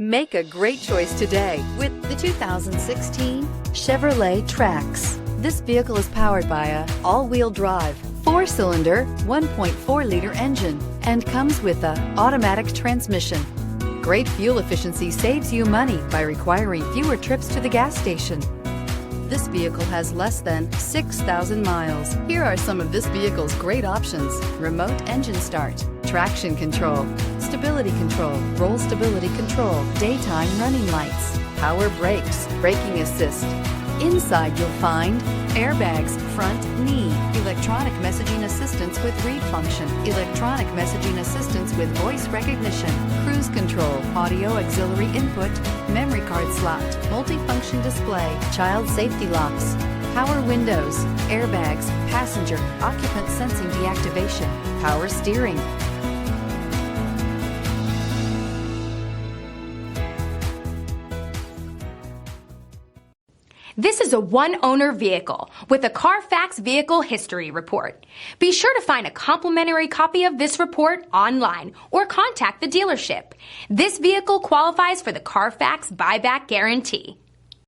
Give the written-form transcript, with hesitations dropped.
Make a great choice today with the 2016 Chevrolet Trax. This vehicle is powered by a all-wheel drive, 4-cylinder, 1.4-liter engine and comes with a automatic transmission. Great fuel efficiency saves you money by requiring fewer trips to the gas station. This vehicle has less than 6,000 miles. Here are some of this vehicle's great options: remote engine start, traction control, stability control, roll stability control, daytime running lights, power brakes, braking assist. Inside you'll find airbags, front knee, electronic messaging assistance with read function, electronic messaging assistance with voice recognition, cruise control, audio auxiliary input, memory card slot, multifunction display, child safety locks, power windows, airbags, passenger, occupant sensing deactivation, power steering. This is a one-owner vehicle with a Carfax Vehicle History Report. Be sure to find a complimentary copy of this report online or contact the dealership. This vehicle qualifies for the Carfax Buyback Guarantee.